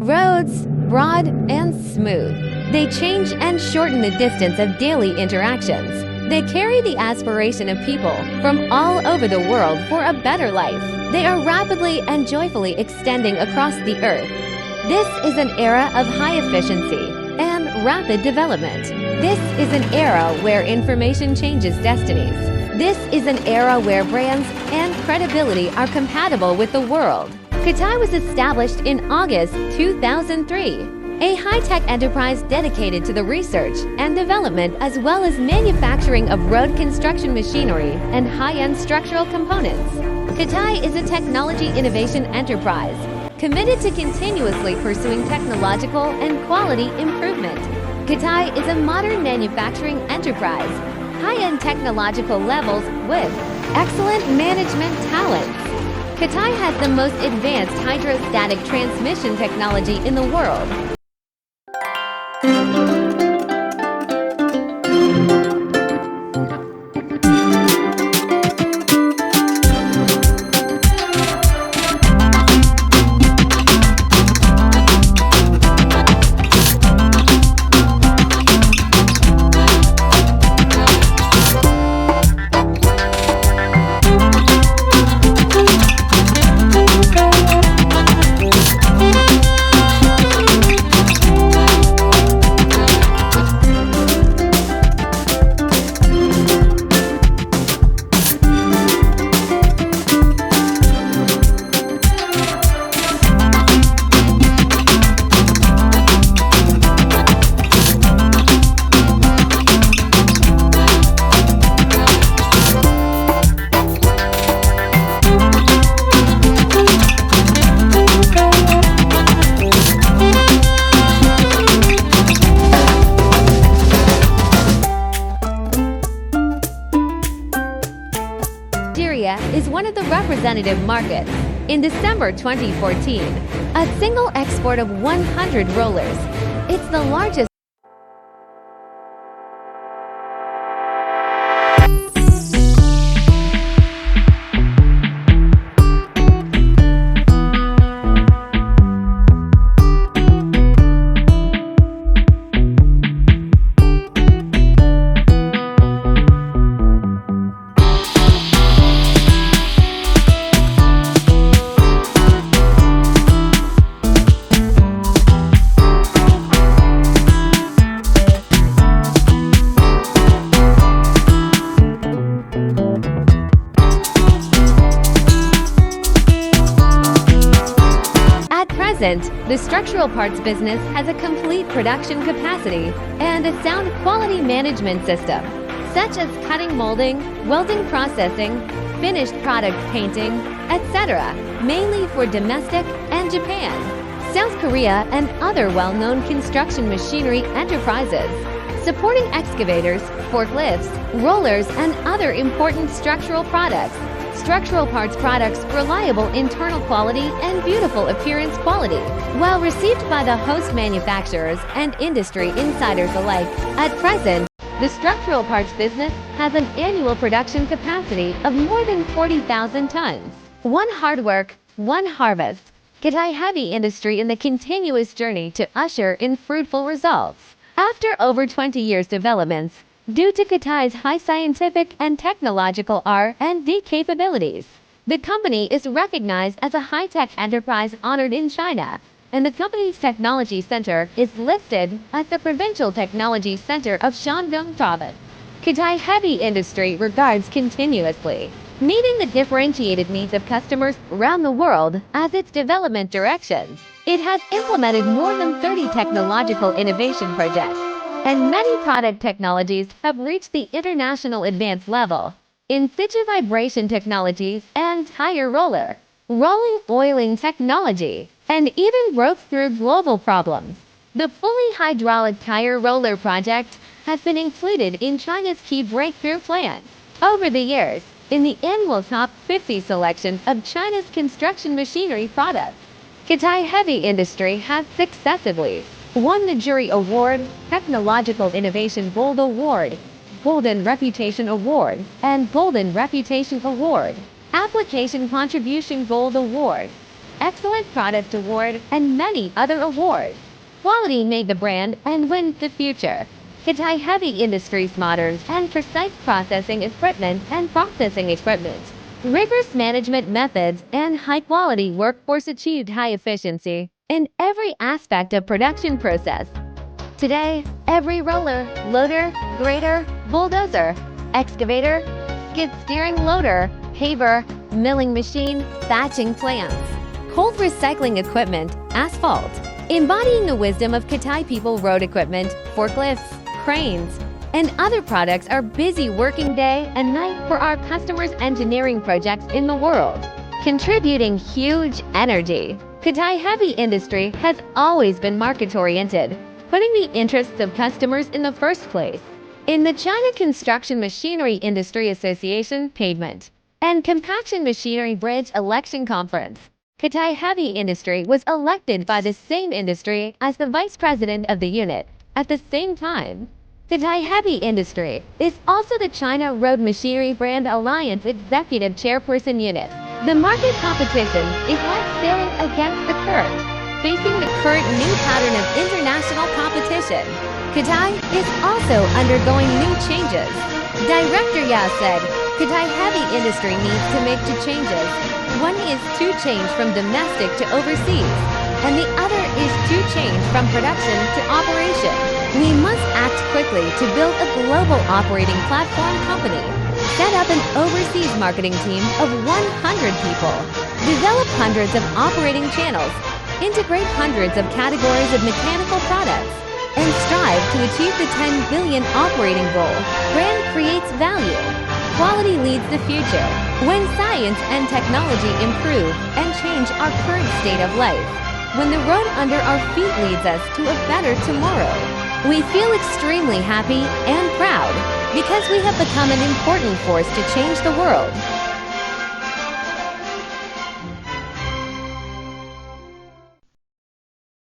Roads, broad and smooth. They change and shorten the distance of daily interactions. They carry the aspiration of people from all over the world for a better life. They are rapidly and joyfully extending across the earth. This is an era of high efficiency and rapid development. This is an era where information changes destinies. This is an era where brands and credibility are compatible with the world. Kotai was established in August 2003. A high-tech enterprise dedicated to the research and development as well as manufacturing of road construction machinery and high-end structural components. Kotai is a technology innovation enterprise committed to continuously pursuing technological and quality improvement. Kotai is a modern manufacturing enterprise, high-end technological levels with excellent management talents. Kotai has the most advanced hydrostatic transmission technology in the world. Is one of the representative markets. In December 2014, a single export of 100 rollers. It's the largest the structural parts business has a complete production capacity and a sound quality management system, such as cutting molding, welding processing, finished product painting, etc., mainly for domestic and Japan, South Korea, and other well-known construction machinery enterprises, supporting excavators, forklifts, rollers, and other important structural products. Structural parts products reliable internal quality and beautiful appearance quality, well received by the host manufacturers and industry insiders alike. At present, the structural parts business has an annual production capacity of more than 40,000 tons. One hard work, one harvest. Kotai Heavy Industry in the continuous journey to usher in fruitful results. After over 20 years developments, due to Kotai's high scientific and technological R&D capabilities, the company is recognized as a high-tech enterprise honored in China, and the company's technology center is listed as the Provincial Technology Center of Shandong Province. Kotai Heavy Industry regards continuously meeting the differentiated needs of customers around the world as its development directions. It has implemented more than 30 technological innovation projects, and many product technologies have reached the international advanced level. In situ vibration technologies and tire roller, rolling oiling technology, and even broke through global problems. The fully hydraulic tire roller project has been included in China's key breakthrough plan. Over the years, in the annual Top 50 selection of China's construction machinery products, Kotai Heavy Industry has successively won the Jury Award, Technological Innovation Gold Award, Golden Reputation Award, and Golden Reputation Award, Application Contribution Gold Award. Excellent Product Award, and many other awards. Quality made the brand and wins the future. Kotai Heavy Industries modern and precise processing equipment and processing equipment. Rigorous management methods and high-quality workforce achieved high efficiency in every aspect of production process. Today, every roller, loader, grader, bulldozer, excavator, skid steering loader, paver, milling machine, thatching plants, cold recycling equipment, asphalt, embodying the wisdom of Kotai people road equipment, forklifts, cranes, and other products are busy working day and night for our customers' engineering projects in the world, contributing huge energy. Kotai Heavy Industry has always been market-oriented, putting the interests of customers in the first place. In the China Construction Machinery Industry Association Pavement and Compaction Machinery Bridge Election Conference, Kotai Heavy Industry was elected by the same industry as the vice president of the unit at the same time. Kotai Heavy Industry is also the China Road Machinery Brand Alliance Executive Chairperson Unit. The market competition is like sailing against the current, facing the current new pattern of international competition. Kotai is also undergoing new changes. Director Ya said, Kotai Heavy Industry needs to make two changes. One is to change from domestic to overseas, and the other is to change from production to operation. We must act quickly to build a global operating platform company, set up an overseas marketing team of 100 people, develop hundreds of operating channels, integrate hundreds of categories of mechanical products, and strive to achieve the 10 billion operating goal. Brand creates value. Quality leads the future. When science and technology improve and change our current state of life, when the road under our feet leads us to a better tomorrow, we feel extremely happy and proud because we have become an important force to change the world.